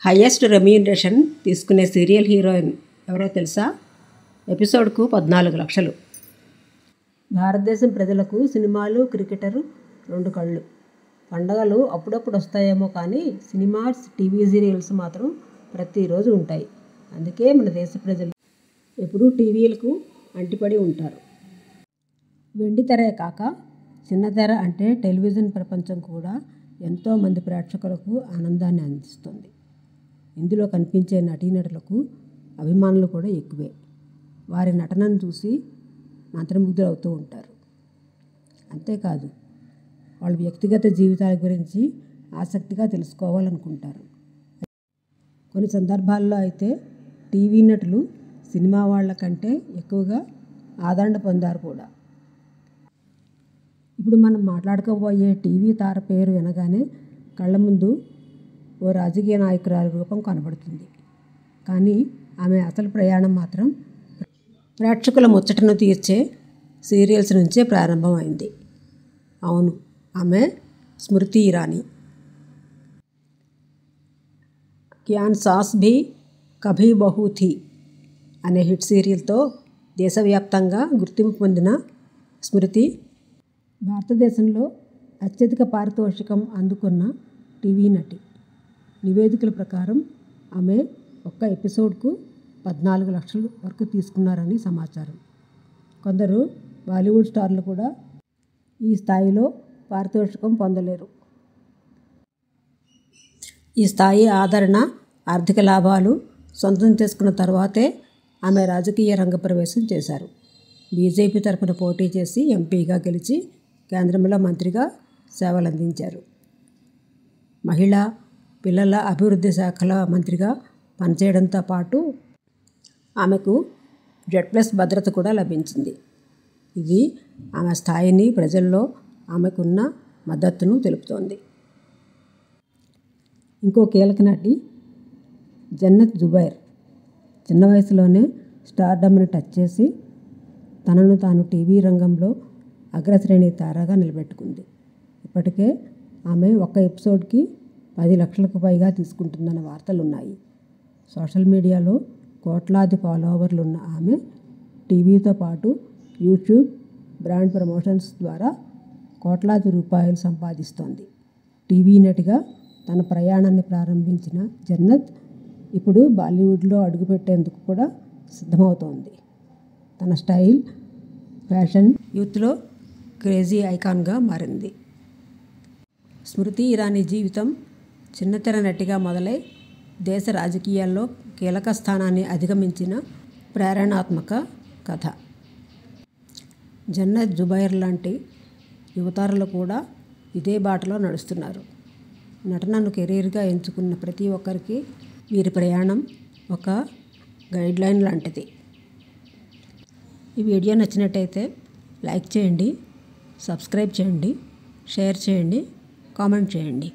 Highest remuneration తీసుకునే serial heroine ఎవరో తెలుసా? ఎపిసోడ్కు 14 లక్షలు. భారతదేశం ప్రజలకు సినిమాలు, క్రికెటరు రెండు కళ్ళు. పండగలు అప్పుడప్పుడు వస్తాయేమో కానీ సినిమాస్, టీవీ సీరియల్స్ మాత్రం ప్రతిరోజు ఉంటాయి. అందుకే మన దేశ ప్రజలు ఎప్పుడూ టీవీలకు అంటిపడి ఉంటారు. వెండి తెరే కాక చిన్న తెర అంటే టెలివిజన్ ప్రపంచం కూడా ఎంతోమంది ప్రేక్షకులకు ఆనందాన్ని అందిస్తుంది. ఇందులో కనిపించే నటీనటులకు అభిమానులు కూడా ఎక్కువే. వారి నటనను చూసి మంత్రముగ్ధులవుతూ ఉంటారు. అంతేకాదు, వాళ్ళ వ్యక్తిగత జీవితాల గురించి ఆసక్తిగా తెలుసుకోవాలనుకుంటారు. కొన్ని సందర్భాల్లో అయితే టీవీ నటులు సినిమా వాళ్ళ కంటే ఎక్కువగా ఆదరణ పొందారు కూడా. ఇప్పుడు మనం మాట్లాడుకోబోయే టీవీ తార పేరు వినగానే కళ్ళ ముందు ఓ రాజకీయ నాయకురాలి రూపం కనబడుతుంది. కానీ ఆమె అసలు ప్రయాణం మాత్రం ప్రేక్షకుల ముచ్చటను తీర్చే సీరియల్స్ నుంచే ప్రారంభమైంది. అవును, ఆమె స్మృతి ఇరానీ. క్యాన్ సాస్ భీ కభీ బహూ థీ అనే హిట్ సీరియల్తో దేశవ్యాప్తంగా గుర్తింపు పొందిన స్మృతి భారతదేశంలో అత్యధిక పారితోషికం అందుకున్న టీవీ నటి. నివేదికల ప్రకారం ఆమె ఒక్క ఎపిసోడ్కు 14 లక్షల వరకు తీసుకున్నారని సమాచారం. కొందరు బాలీవుడ్ స్టార్లు కూడా ఈ స్థాయిలో పారితోషికం పొందలేరు. ఈ స్థాయి ఆదరణ, ఆర్థిక లాభాలు సొంతం చేసుకున్న తర్వాతే ఆమె రాజకీయ రంగ ప్రవేశం చేశారు. బీజేపీ తరఫున పోటీ చేసి ఎంపీగా గెలిచి కేంద్రంలో మంత్రిగా సేవలందించారు. మహిళా, పిల్లల అభివృద్ధి శాఖల మంత్రిగా పనిచేయడంతో పాటు ఆమెకు Z+ భద్రత కూడా లభించింది. ఇది ఆమె స్థాయిని, ప్రజల్లో ఆమెకున్న మద్దతును తెలుపుతోంది. ఇంకో కీలక నటి జన్నత్ జుబైర్. చిన్న వయసులోనే స్టార్డమ్ని టచ్ చేసి తనను తాను టీవీ రంగంలో అగ్రశ్రేణి తారగా నిలబెట్టుకుంది. ఇప్పటికే ఆమె ఒక్క ఎపిసోడ్కి 10 లక్షలకు పైగా తీసుకుంటుందన్న వార్తలున్నాయి. సోషల్ మీడియాలో కోట్లాది ఫాలోవర్లు ఉన్న ఆమె టీవీతో పాటు యూట్యూబ్, బ్రాండ్ ప్రమోషన్స్ ద్వారా కోట్లాది రూపాయలు సంపాదిస్తోంది. టీవీ నటిగా తన ప్రయాణాన్ని ప్రారంభించిన జన్నత్ ఇప్పుడు బాలీవుడ్లో అడుగుపెట్టేందుకు కూడా సిద్ధమవుతోంది. తన స్టైల్, ఫ్యాషన్ యూత్లో క్రేజీ ఐకాన్గా మారింది. స్మృతి ఇరానీ జీవితం చిన్నతెర నటిగా మొదలై దేశ రాజకీయాల్లో కీలక స్థానాన్ని అధిగమించిన ప్రేరణాత్మక కథ. జన్నత్ జుబైర్ లాంటి యువతారలు కూడా ఇదే బాటలో నడుస్తున్నారు. నటనను కెరీర్గా ఎంచుకున్న ప్రతి ఒక్కరికి వీరి ప్రయాణం ఒక గైడ్లైన్ లాంటిది. ఈ వీడియో నచ్చినట్టయితే లైక్ చేయండి, సబ్స్క్రైబ్ చేయండి, షేర్ చేయండి, కామెంట్ చేయండి.